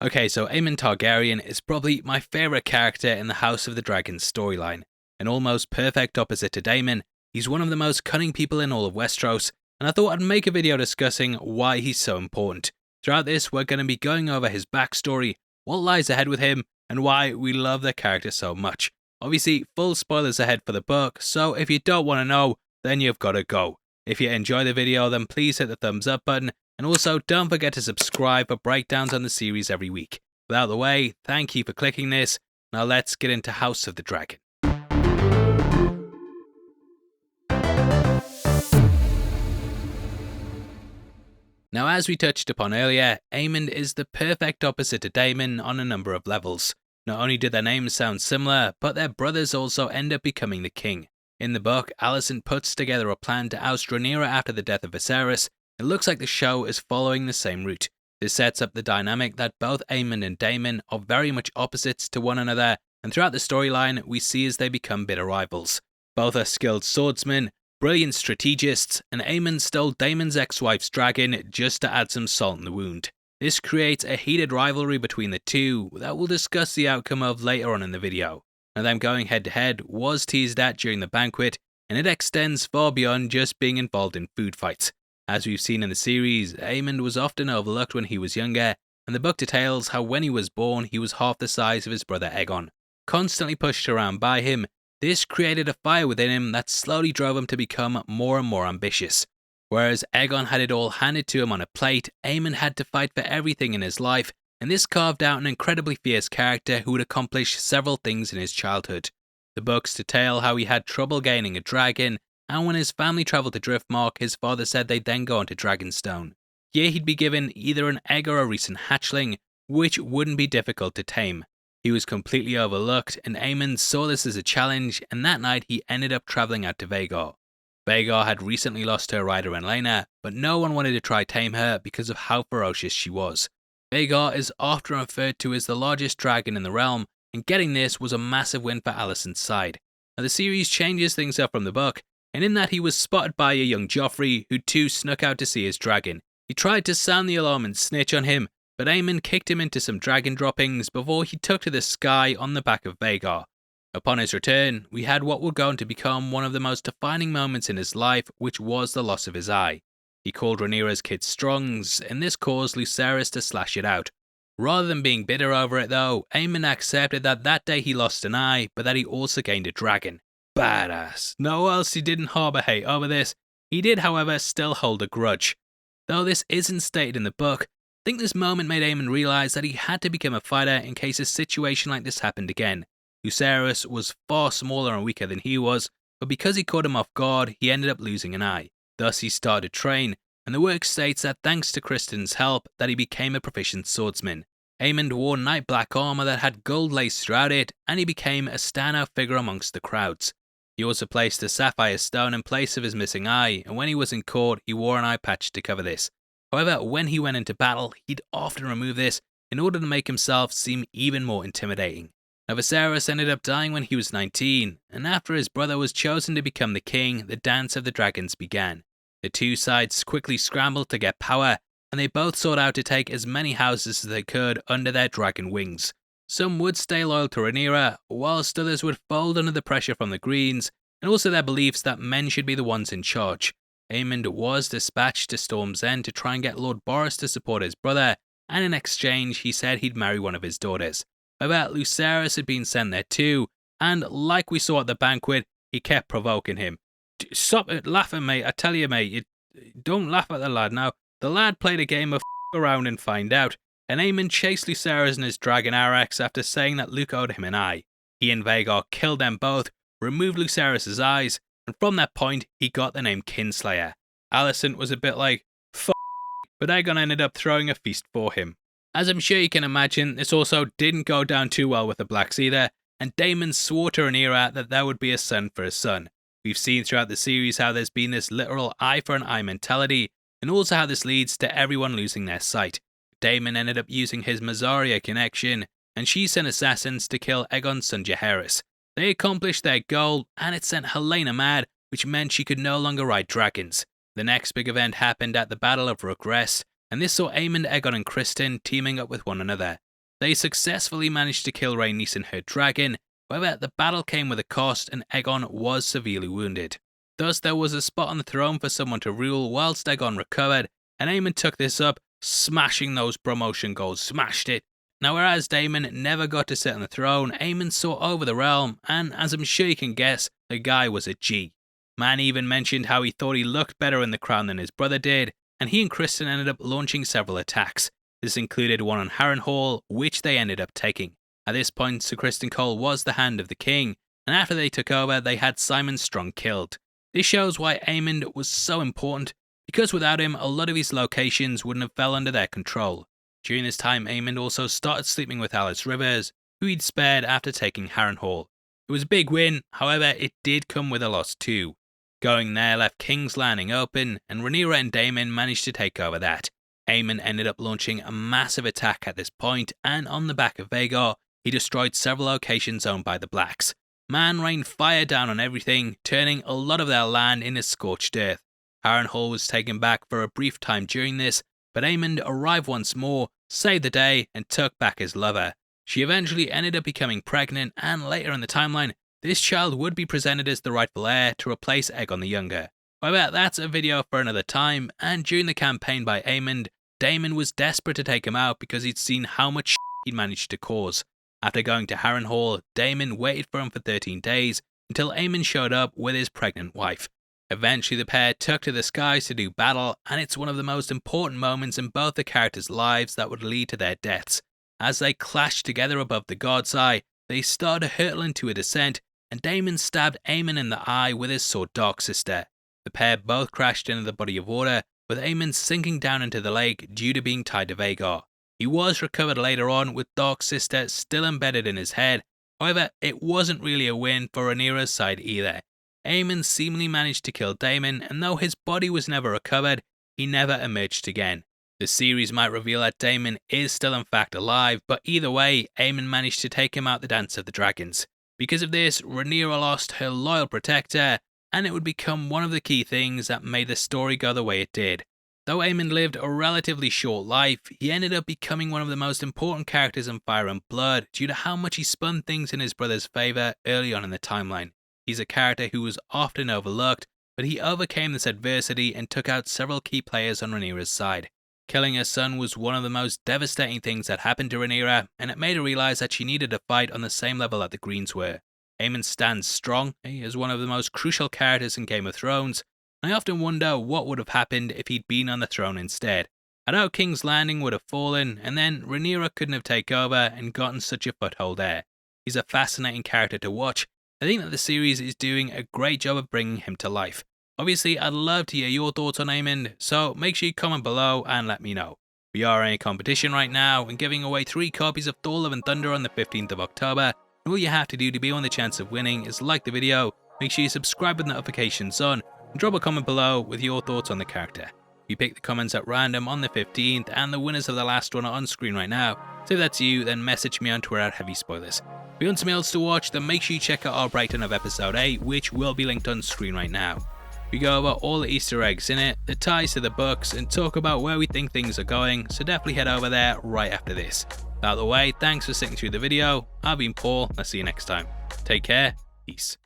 Okay, so Aemond Targaryen is probably my favourite character in the House of the Dragon storyline. An almost perfect opposite to Daemon, he's one of the most cunning people in all of Westeros, and I thought I'd make a video discussing why he's so important. Throughout this, we're going to be going over his backstory, what lies ahead with him, and why we love the character so much. Obviously, full spoilers ahead for the book, so if you don't want to know, then you've got to go. If you enjoy the video, then please hit the thumbs up button, and also don't forget to subscribe for breakdowns on the series every week. Without the way, thank you for clicking this. Now let's get into House of the Dragon. Now, as we touched upon earlier, Aemond is the perfect opposite to Daemon on a number of levels. Not only do their names sound similar, but their brothers also end up becoming the king. In the book, Alicent puts together a plan to oust Rhaenyra after the death of Viserys. It looks like the show is following the same route. This sets up the dynamic that both Aemond and Daemon are very much opposites to one another, and throughout the storyline, we see as they become bitter rivals. Both are skilled swordsmen, brilliant strategists, and Aemond stole Daemon's ex-wife's dragon just to add some salt in the wound. This creates a heated rivalry between the two that we'll discuss the outcome of later on in the video. Now, them going head to head was teased at during the banquet, and it extends far beyond just being involved in food fights. As we've seen in the series, Aemond was often overlooked when he was younger, and the book details how when he was born he was half the size of his brother Aegon. Constantly pushed around by him, this created a fire within him that slowly drove him to become more and more ambitious. Whereas Aegon had it all handed to him on a plate, Aemond had to fight for everything in his life, and this carved out an incredibly fierce character who would accomplish several things in his childhood. The books detail how he had trouble gaining a dragon, and when his family travelled to Driftmark, his father said they'd then go on to Dragonstone. Here he'd be given either an egg or a recent hatchling, which wouldn't be difficult to tame. He was completely overlooked, and Aemond saw this as a challenge, and that night he ended up travelling out to Vhagar. Vhagar had recently lost her rider Lena, but no one wanted to try tame her because of how ferocious she was. Vhagar is often referred to as the largest dragon in the realm, and getting this was a massive win for Alicent's side. Now, the series changes things up from the book, and in that he was spotted by a young Joffrey who too snuck out to see his dragon. He tried to sound the alarm and snitch on him, but Aemond kicked him into some dragon droppings before he took to the sky on the back of Vhagar. Upon his return, we had what would go on to become one of the most defining moments in his life, which was the loss of his eye. He called Rhaenyra's kid Strongs, and this caused Viserys to slash it out. Rather than being bitter over it though, Aemond accepted that day he lost an eye, but that he also gained a dragon. Badass. No else he didn't harbour hate over this. He did, however, still hold a grudge. Though this isn't stated in the book, I think this moment made Aemond realise that he had to become a fighter in case a situation like this happened again. Viserys was far smaller and weaker than he was, but because he caught him off guard, he ended up losing an eye. Thus he started to train, and the work states that thanks to Criston's help that he became a proficient swordsman. Aemond wore night black armour that had gold lace throughout it, and he became a standout figure amongst the crowds. He also placed a sapphire stone in place of his missing eye, and when he was in court, he wore an eye patch to cover this. However, when he went into battle, he'd often remove this in order to make himself seem even more intimidating. Now, Viserys ended up dying when he was 19, and after his brother was chosen to become the king, the Dance of the Dragons began. The two sides quickly scrambled to get power, and they both sought out to take as many houses as they could under their dragon wings. Some would stay loyal to Rhaenyra, whilst others would fold under the pressure from the Greens, and also their beliefs that men should be the ones in charge. Aemond was dispatched to Storm's End to try and get Lord Boros to support his brother, and in exchange he said he'd marry one of his daughters. However, Viserys had been sent there too, and like we saw at the banquet, he kept provoking him. Stop it laughing, mate. I tell you, mate, you don't laugh at the lad now. The lad played a game of around and find out, and Aemond chased Viserys and his dragon Arax after saying that Luke owed him an eye. He and Vhagar killed them both, removed Viserys' eyes, and from that point, he got the name Kinslayer. Alicent was a bit like, but Aegon ended up throwing a feast for him. As I'm sure you can imagine, this also didn't go down too well with the Blacks either, and Daemon swore to Rhaenyra that there would be a son for a son. We've seen throughout the series how there's been this literal eye for an eye mentality, and also how this leads to everyone losing their sight. Daemon ended up using his Mazaria connection, and she sent assassins to kill Aegon's son Jaehaerys. They accomplished their goal, and it sent Helaena mad, which meant she could no longer ride dragons. The next big event happened at the Battle of Regress, and this saw Aemond, Aegon and Criston teaming up with one another. They successfully managed to kill Rhaenys and her dragon. However, the battle came with a cost and Aegon was severely wounded. Thus, there was a spot on the throne for someone to rule whilst Aegon recovered, and Aemond took this up, smashing those promotion goals, smashed it. Now, whereas Daemon never got to sit on the throne, Aemond saw over the realm, and as I'm sure you can guess, the guy was a G. Man even mentioned how he thought he looked better in the crown than his brother did, and he and Kristen ended up launching several attacks. This included one on Harrenhal, which they ended up taking. At this point, Sir Criston Cole was the hand of the king, and after they took over, they had Simon Strong killed. This shows why Aemond was so important, because without him, a lot of his locations wouldn't have fell under their control. During this time, Aemond also started sleeping with Alice Rivers, who he'd spared after taking Harrenhal. It was a big win, however, it did come with a loss too. Going there left King's Landing open, and Rhaenyra and Daemon managed to take over that. Aemond ended up launching a massive attack at this point, and on the back of Vhagar, he destroyed several locations owned by the Blacks. Man rained fire down on everything, turning a lot of their land into scorched earth. Harrenhal was taken back for a brief time during this, but Aemond arrived once more, saved the day, and took back his lover. She eventually ended up becoming pregnant, and later in the timeline, this child would be presented as the rightful heir to replace Aegon the Younger. However, that's a video for another time, and during the campaign by Aemond, Daemon was desperate to take him out because he'd seen how much he'd managed to cause. After going to Harrenhal, Daemon waited for him for 13 days until Aemond showed up with his pregnant wife. Eventually the pair took to the skies to do battle, and it's one of the most important moments in both the characters' lives that would lead to their deaths. As they clashed together above the God's Eye, they started to hurtle into a descent, and Daemon stabbed Aemond in the eye with his sword Darksister. The pair both crashed into the body of water, with Aemond sinking down into the lake due to being tied to Vhagar. He was recovered later on with Darksister still embedded in his head. However, it wasn't really a win for Rhaenyra's side either. Aemond seemingly managed to kill Daemon, and though his body was never recovered, he never emerged again. The series might reveal that Daemon is still in fact alive, but either way, Aemond managed to take him out the Dance of the Dragons. Because of this, Rhaenyra lost her loyal protector, and it would become one of the key things that made the story go the way it did. Though Aemond lived a relatively short life, he ended up becoming one of the most important characters in Fire and Blood due to how much he spun things in his brother's favour early on in the timeline. He's a character who was often overlooked, but he overcame this adversity and took out several key players on Rhaenyra's side. Killing her son was one of the most devastating things that happened to Rhaenyra, and it made her realise that she needed to fight on the same level that the Greens were. Aemond stands strong as one of the most crucial characters in Game of Thrones, and I often wonder what would have happened if he'd been on the throne instead. I know King's Landing would have fallen, and then Rhaenyra couldn't have taken over and gotten such a foothold there. He's a fascinating character to watch. I think that the series is doing a great job of bringing him to life. Obviously, I'd love to hear your thoughts on Aemond, so make sure you comment below and let me know. We are in a competition right now and giving away 3 copies of Thor Love and Thunder on the 15th of October. And all you have to do to be on the chance of winning is like the video, make sure you subscribe with notifications on, and drop a comment below with your thoughts on the character. We pick the comments at random on the 15th, and the winners of the last one are on screen right now. So if that's you, then message me on Twitter at Heavy Spoilers. If you want something else to watch, then make sure you check out our breakdown of episode 8, which will be linked on screen right now. We go over all the Easter eggs in it, the ties to the books, and talk about where we think things are going, so definitely head over there right after this. Out of the way, thanks for sticking through the video. I've been Paul, I'll see you next time. Take care, peace.